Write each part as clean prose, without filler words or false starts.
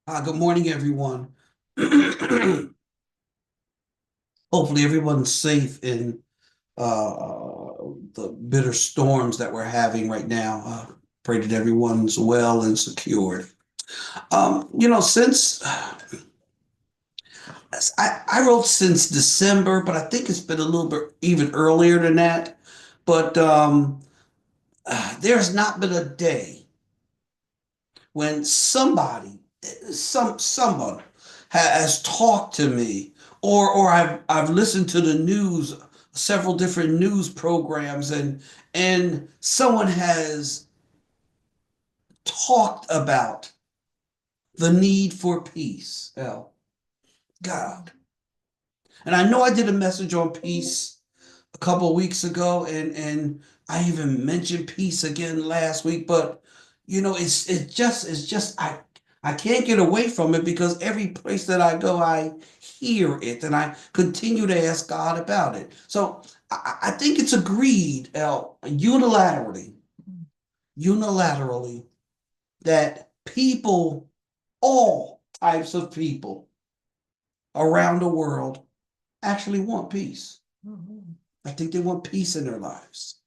Good morning, everyone. Hopefully, everyone's safe in the bitter storms that we're having right now. Pray that everyone's well and secured. Since I wrote since December, but I think it's been a little bit even earlier than that. But there's not been a day when someone has talked to me, or I've listened to the news, several different news programs, and someone has talked about the need for peace. Oh, God. And I know I did a message on peace a couple of weeks ago, and I even mentioned peace again last week, but it's just I can't get away from it because every place that I go, I hear it, and I continue to ask God about it. So I think it's agreed, unilaterally, that people, all types of people around the world, actually want peace. I think they want peace in their lives.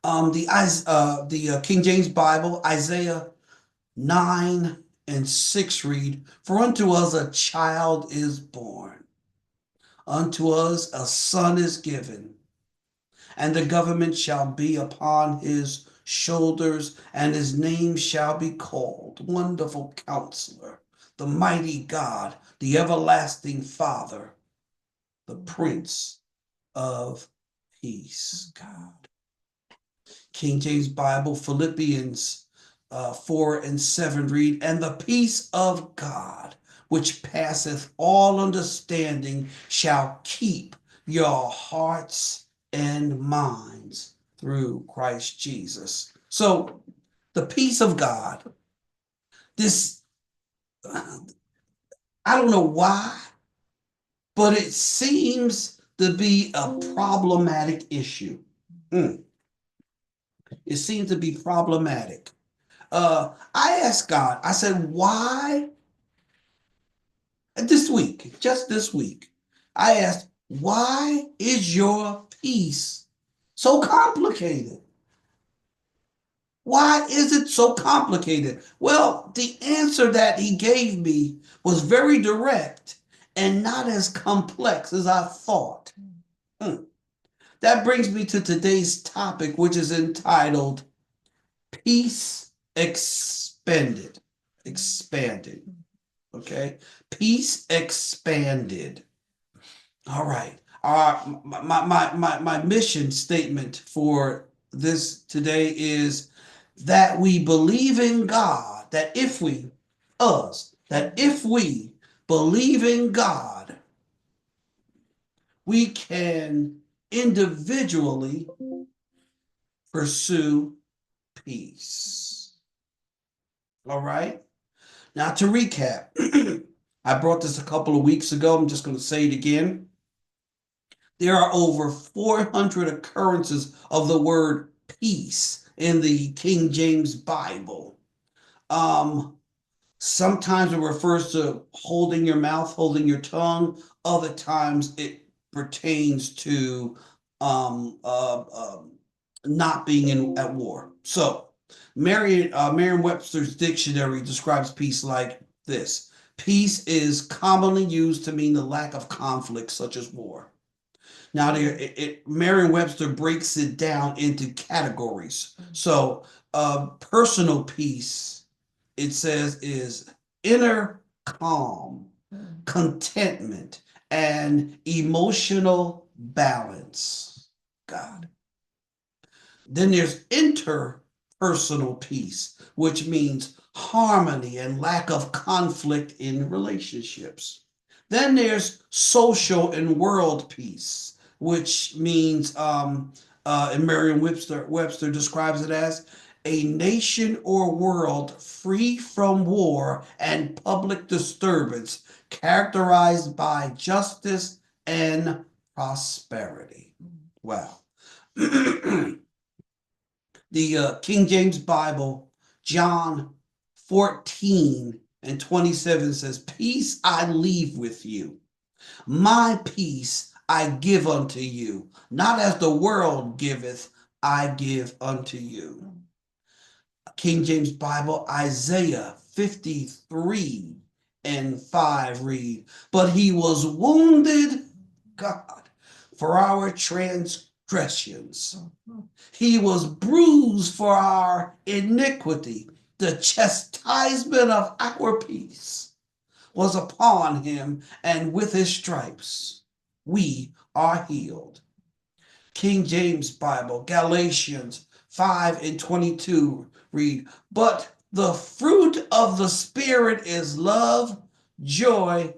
The King James Bible, Isaiah 9:6 read, "For unto us a child is born, unto us a son is given, and the government shall be upon his shoulders, and his name shall be called Wonderful Counselor, the Mighty God, the Everlasting Father, the Prince of Peace." God. King James Bible, Philippians 4:7 read, "And the peace of God, which passeth all understanding, shall keep your hearts and minds through Christ Jesus." So, the peace of God, this, I don't know why, but it seems to be a problematic issue. Mm, it seems to be problematic. I asked God, I said, why this week, just this week, I asked, why is your peace so complicated? Why is it so complicated? Well, the answer that he gave me was very direct and not as complex as I thought. Hmm. That brings me to today's topic, which is entitled Peace Expanded. Expanded. Okay. Peace expanded. All right. My mission statement for this today is that we believe in God, that if we believe in God, we can individually pursue peace. All right. Now, to recap, I brought this a couple of weeks ago. I'm just going to say it again. There are over 400 occurrences of the word peace in the King James Bible. Um, Sometimes it refers to holding your mouth, holding your tongue. Other times it pertains to um, uh, um, not being at war. So, Merriam-Webster's dictionary describes peace like this: peace is commonly used to mean the lack of conflict, such as war. Now, Merriam-Webster breaks it down into categories. So, personal peace, it says, is inner calm, contentment, and emotional balance. God. Then there's interpersonal peace, which means harmony and lack of conflict in relationships. Then there's social and world peace, which means, and Merriam-Webster describes it as a nation or world free from war and public disturbance, characterized by justice and prosperity. Wow. The King James Bible, John 14 and 27 says, peace I leave with you. My peace I give unto you. Not as the world giveth, I give unto you. King James Bible, Isaiah 53 and 5 read, but he was wounded, God, for our transgressions. He was bruised for our iniquity. The chastisement of our peace was upon him, and with his stripes we are healed. King James Bible, Galatians 5 and 22 read, but the fruit of the Spirit is love, joy,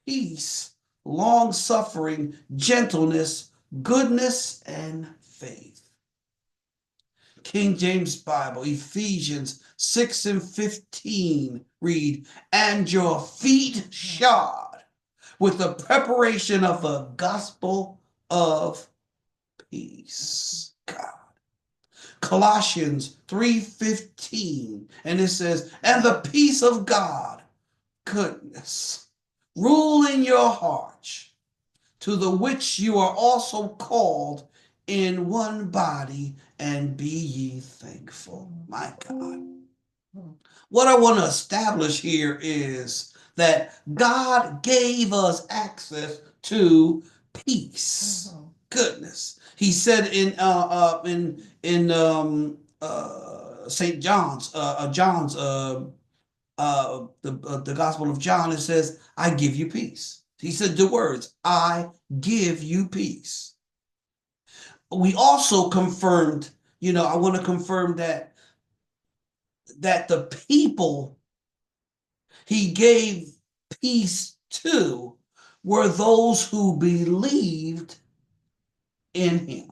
peace, long suffering, gentleness, goodness, and faith. King James Bible, Ephesians 6 and 15 read, and your feet shod with the preparation of the gospel of peace. God. Colossians 3:15, and it says, and the peace of God, goodness, rule in your hearts, to the which you are also called in one body, and be ye thankful. My God. What I want to establish here is that God gave us access to peace. Goodness. He said in St. John's the Gospel of John, it says, I give you peace. He said the words, I give you peace. We also confirmed, I want to confirm that the people he gave peace to were those who believed in him.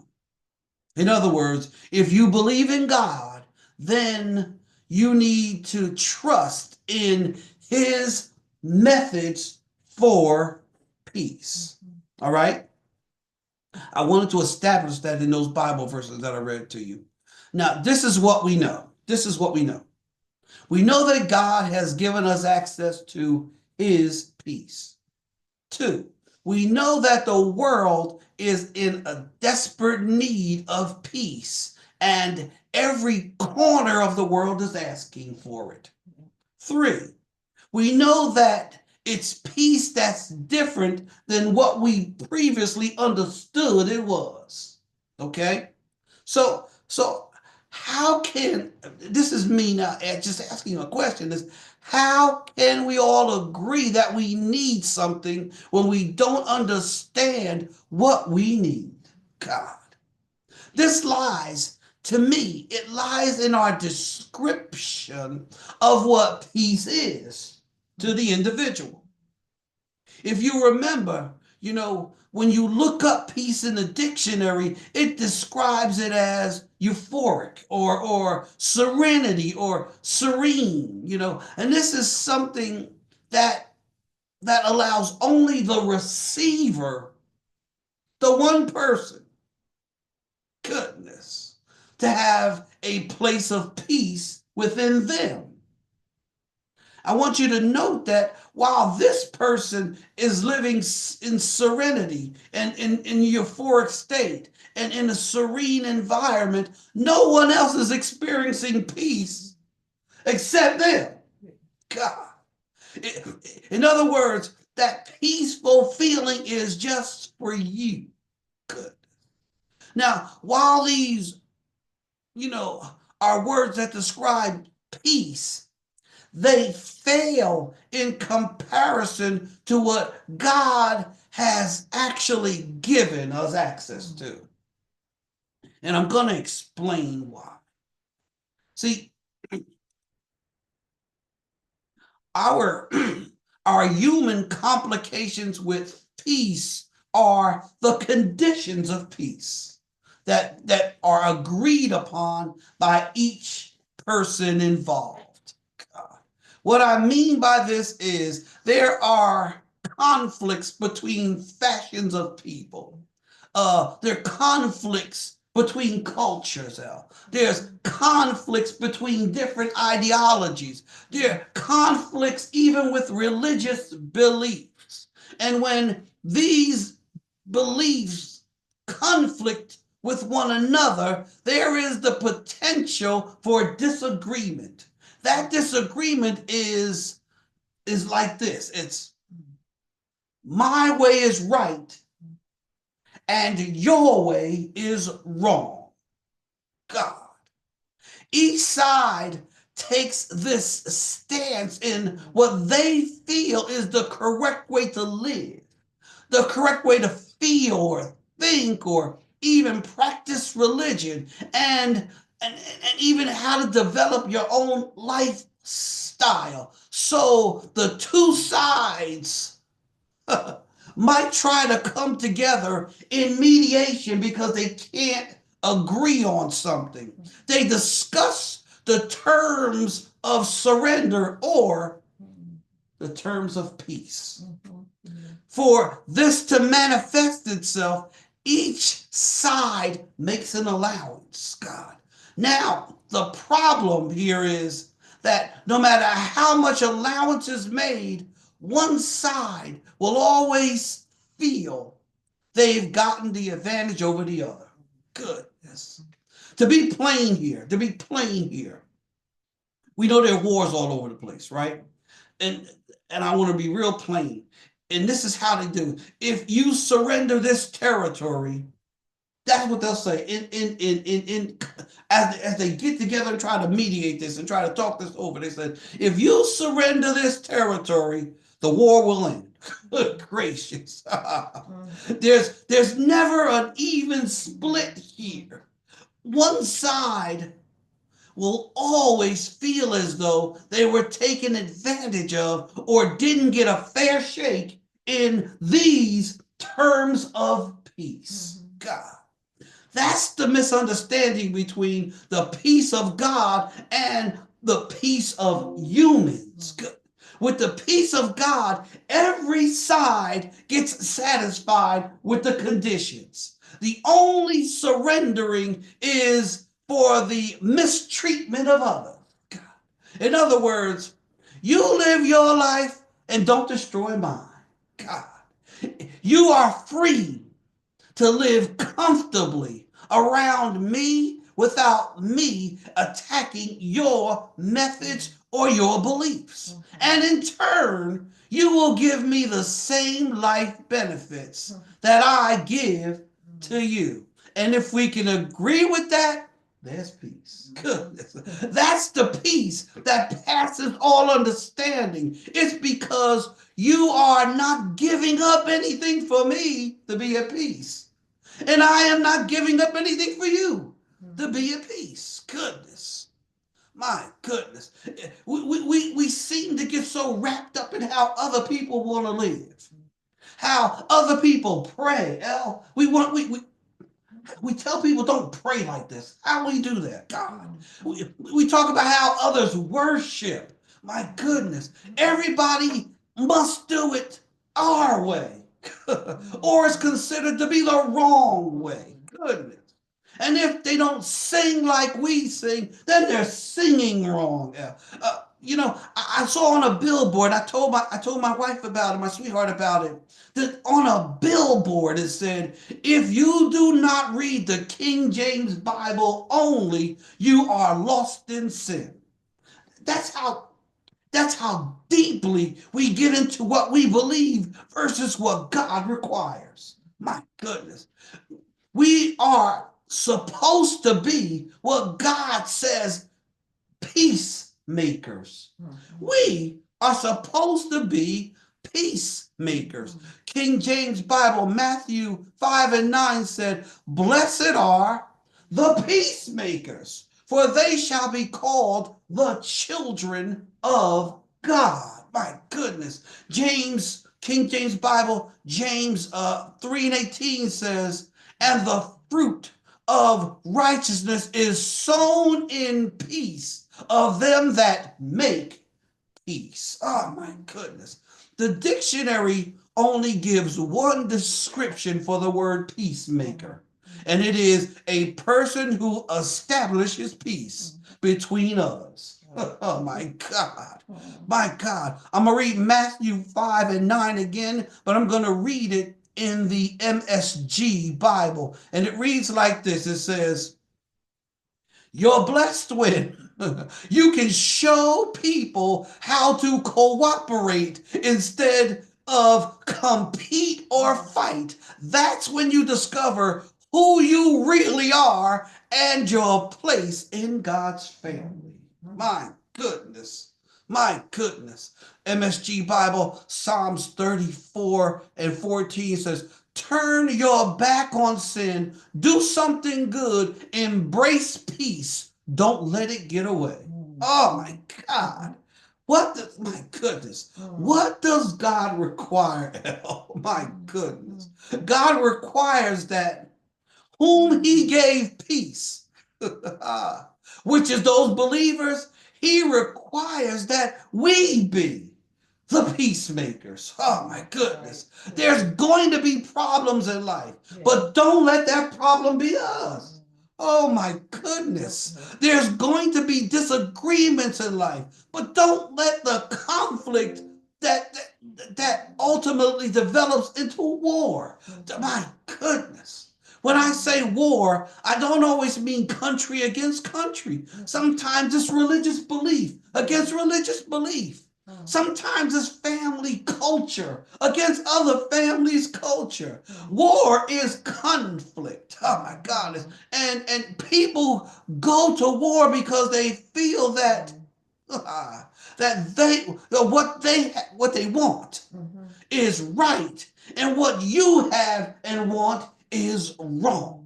In other words, if you believe in God, then you need to trust in his methods for peace. All right? I wanted to establish that in those Bible verses that I read to you. Now, this is what we know. This is what we know. We know that God has given us access to his peace. 2, we know that the world is in a desperate need of peace, and every corner of the world is asking for it. 3, we know that it's peace that's different than what we previously understood it was. Okay? So how can, this is me now just asking a question, is how can we all agree that we need something when we don't understand what we need? God. This lies, to me, it lies in our description of what peace is to the individual. If you remember, when you look up peace in the dictionary, it describes it as euphoric or serenity or serene, and this is something that allows only the receiver, the one person, goodness, to have a place of peace within them. I want you to note that while this person is living in serenity and in euphoric state and in a serene environment, no one else is experiencing peace except them. God. In other words, that peaceful feeling is just for you. Good. Now, while these, are words that describe peace, they fail in comparison to what God has actually given us access to. And I'm going to explain why. See, our human complications with peace are the conditions of peace that are agreed upon by each person involved. What I mean by this is there are conflicts between factions of people. There are conflicts between cultures, El. There's conflicts between different ideologies. There are conflicts even with religious beliefs. And when these beliefs conflict with one another, there is the potential for disagreement. That disagreement is like this. It's my way is right and your way is wrong. God. Each side takes this stance in what they feel is the correct way to live, the correct way to feel or think or even practice religion, and even how to develop your own lifestyle. So the two sides might try to come together in mediation because they can't agree on something. They discuss the terms of surrender or the terms of peace. For this to manifest itself, each side makes an allowance, God. Now, the problem here is that no matter how much allowance is made, one side will always feel they've gotten the advantage over the other. Goodness. To be plain here, we know there are wars all over the place, right? And and I want to be real plain. And this is how they do. If you surrender this territory, that's what they'll say. As they get together and try to mediate this and try to talk this over, they said, if you surrender this territory, the war will end. Good gracious. There's never an even split here. One side will always feel as though they were taken advantage of or didn't get a fair shake in these terms of peace. God. That's the misunderstanding between the peace of God and the peace of humans. With the peace of God, every side gets satisfied with the conditions. The only surrendering is for the mistreatment of others. In other words, you live your life and don't destroy mine. God. You are free to live comfortably around me without me attacking your methods or your beliefs. And in turn, you will give me the same life benefits that I give to you. And if we can agree with that, there's peace. Goodness. That's the peace that passes all understanding. It's because you are not giving up anything for me to be at peace. And I am not giving up anything for you to be at peace. Goodness. My goodness. We seem to get so wrapped up in how other people want to live, how other people pray. We tell people don't pray like this. How do we do that? God. We talk about how others worship. My goodness. Everybody must do it our way. Or it's considered to be the wrong way. Goodness. And if they don't sing like we sing, then they're singing wrong. I saw on a billboard. I told my wife about it, my sweetheart about it. That on a billboard it said, "If you do not read the King James Bible only, you are lost in sin." That's how that's how deeply we get into what we believe versus what God requires. My goodness. We are supposed to be what God says peacemakers. We are supposed to be peacemakers. King James Bible, Matthew 5 and 9 said, "Blessed are the peacemakers, for they shall be called the children of God." My goodness. King James Bible, James 3 and 18 says, "And the fruit of righteousness is sown in peace of them that make peace." Oh my goodness. The dictionary only gives one description for the word peacemaker, And it is a person who establishes peace between us. Oh my God. My God. I'm going to read Matthew 5 and 9 again, but I'm going to read it in the MSG Bible. And it reads like this. It says, "You're blessed when you can show people how to cooperate instead of compete or fight. That's when you discover who you really are and your place in God's family." My goodness. My goodness. MSG Bible, Psalms 34 and 14 says, "Turn your back on sin, do something good, embrace peace, don't let it get away." Oh my God. My goodness. What does God require? Oh my goodness. God requires that whom he gave peace, which is those believers, he requires that we be the peacemakers. Oh my goodness. There's going to be problems in life, but don't let that problem be us. Oh my goodness. There's going to be disagreements in life, but don't let the conflict that ultimately develops into war. My goodness. When I say war, I don't always mean country against country. Sometimes it's religious belief against religious belief. Sometimes it's family culture against other families' culture. War is conflict. Oh my God. And people go to war because they feel that that what they want is right, and what you have and want is wrong.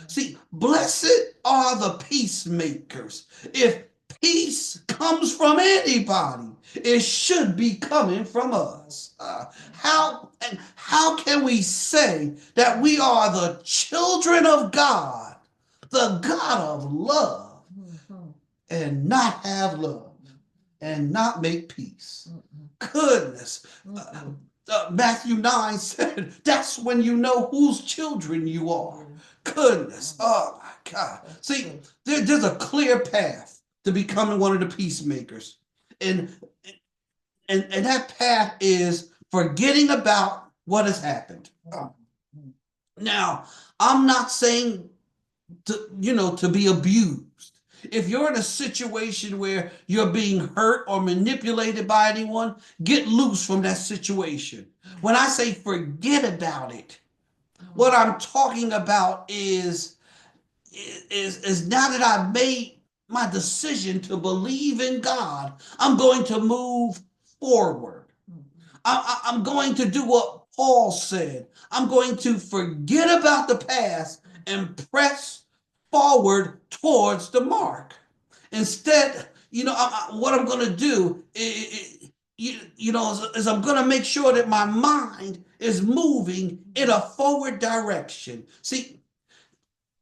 See, blessed are the peacemakers. If peace comes from anybody, it should be coming from us. How can we say that we are the children of God, the God of love, and not have love and not make peace? Goodness. Matthew 9 said, that's when you know whose children you are. Goodness. Oh my God. See, there's a clear path to becoming one of the peacemakers. And, and that path is forgetting about what has happened. Now, I'm not saying to be abused. If you're in a situation where you're being hurt or manipulated by anyone, get loose from that situation. When I say forget about it, what I'm talking about is now that I've made my decision to believe in God, I'm going to move forward. I'm going to do what Paul said. I'm going to forget about the past and press forward towards the mark. Instead, what I'm going to do is I'm going to make sure that my mind is moving in a forward direction. See,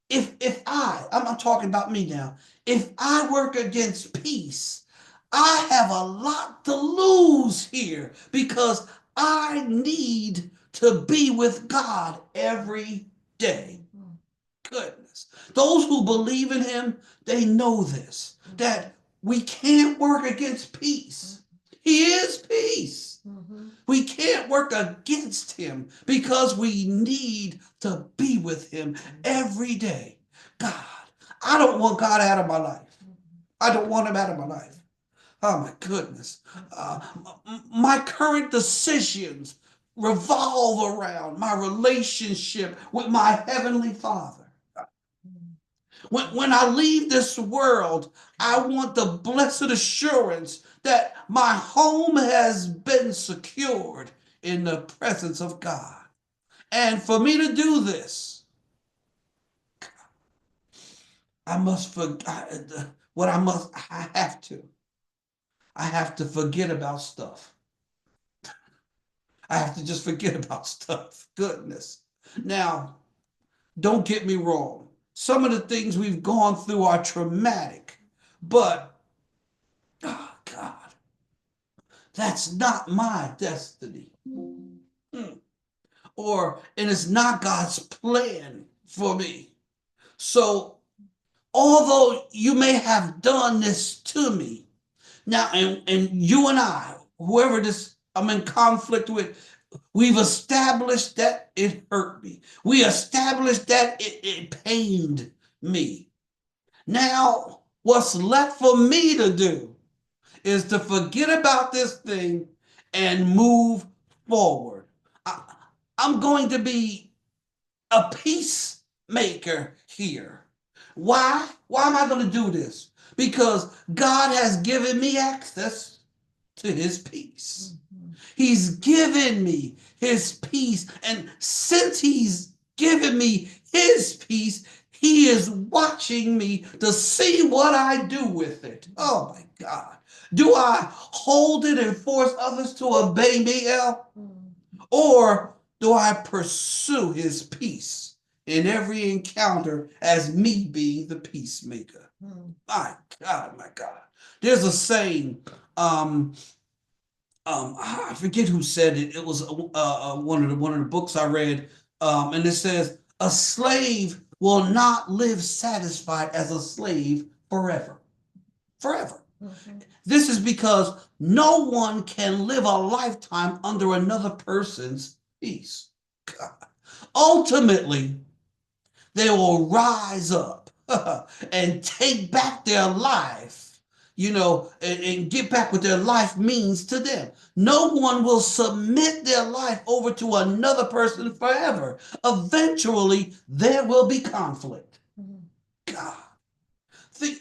if I'm talking about me now, if I work against peace, I have a lot to lose here because I need to be with God every day. Goodness. Those who believe in him, they know this, that we can't work against peace. He is peace. We can't work against him because we need to be with him every day. God, I don't want God out of my life. I don't want him out of my life. Oh my goodness. My current decisions revolve around my relationship with my Heavenly Father. When I leave this world, I want the blessed assurance that my home has been secured in the presence of God. And for me to do this, I must forget what I have to. I have to forget about stuff. I have to just forget about stuff. Goodness. Now, don't get me wrong. Some of the things we've gone through are traumatic, but oh God, that's not my destiny. And it's not God's plan for me. So, although you may have done this to me, now, and you and I, whoever this I'm in conflict with, we've established that it hurt me. We established that it pained me. Now, what's left for me to do is to forget about this thing and move forward. I, I'm going to be a peacemaker here. Why? Why am I going to do this? Because God has given me access to his peace. He's given me his peace. And since he's given me his peace, he is watching me to see what I do with it. Oh my God. Do I hold it and force others to obey me, El? Or do I pursue his peace in every encounter as me being the peacemaker? My God, my God. There's a saying, I forget who said it. It was one of the books I read, and it says a slave will not live satisfied as a slave forever, forever. Mm-hmm. This is because no one can live a lifetime under another person's peace. God. Ultimately, they will rise up and take back their life, and get back what their life means to them. No one will submit their life over to another person forever. Eventually, there will be conflict. God. See,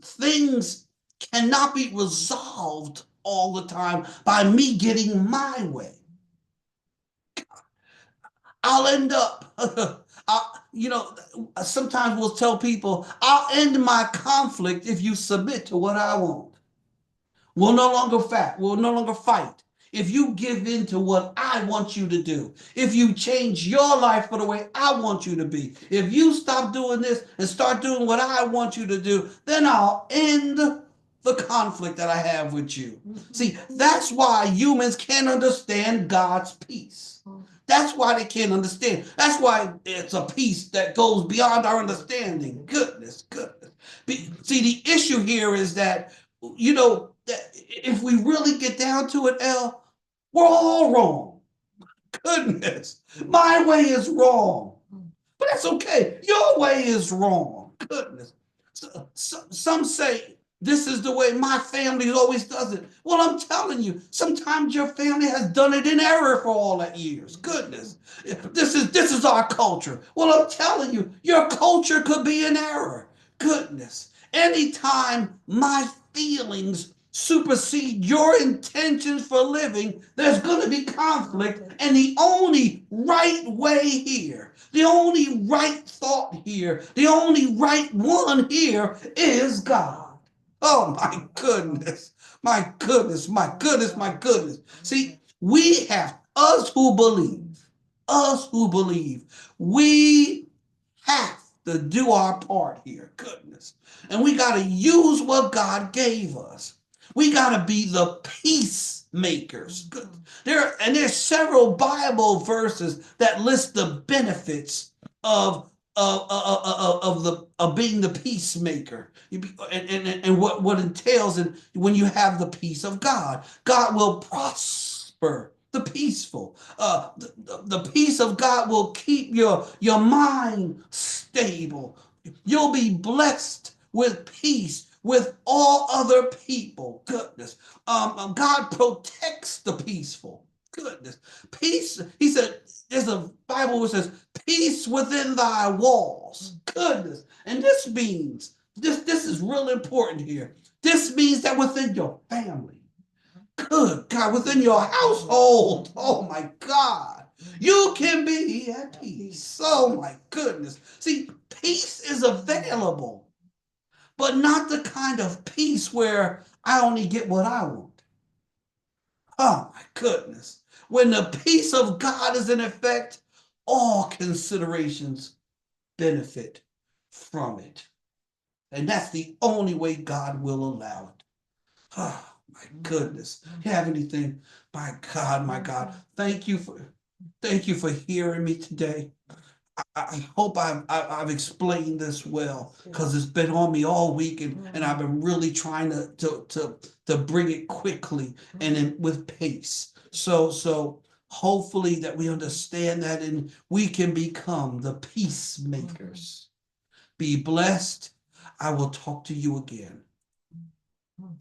things cannot be resolved all the time by me getting my way. I'll end up, sometimes we'll tell people, I'll end my conflict if you submit to what I want. We'll no longer fight. If you give in to what I want you to do, if you change your life for the way I want you to be, if you stop doing this and start doing what I want you to do, then I'll end the conflict that I have with you. See, that's why humans can't understand God's peace. That's why they can't understand. That's why it's a peace that goes beyond our understanding. Goodness. See, the issue here is that, if we really get down to it, El, we're all wrong. Goodness. My way is wrong. But that's okay. Your way is wrong. Goodness. Some say this is the way my family always does it. Well, I'm telling you, sometimes your family has done it in error for all that years. Goodness. This is our culture. Well, I'm telling you, your culture could be in error. Goodness. Anytime my feelings supersede your intentions for living, there's going to be conflict. And the only right way here, the only right thought here, the only right one here is God. Oh my goodness. My goodness, my goodness, my goodness. See, us who believe, we have to do our part here. Goodness. And we got to use what God gave us. We got to be the peacemakers. There's several Bible verses that list the benefits of being the peacemaker, and what entails, and when you have the peace of God, God will prosper the peaceful. The peace of God will keep your mind stable. You'll be blessed with peace with all other people. Goodness. God protects the peaceful. Goodness. Peace, he said, there's a Bible which says, peace within thy walls. Goodness. And this means, this is real important here. This means that within your family, good God, within your household, oh my God, you can be at peace. Oh my goodness. See, peace is available, but not the kind of peace where I only get what I want. Oh my goodness. When the peace of God is in effect, all considerations benefit from it. And that's the only way God will allow it. Oh my goodness. You have anything? My God, my God. Thank you for hearing me today. I hope I've explained this well, because it's been on me all week, and I've been really trying to bring it quickly and with pace. So hopefully that we understand that, and we can become the peacemakers. Be blessed. I will talk to you again.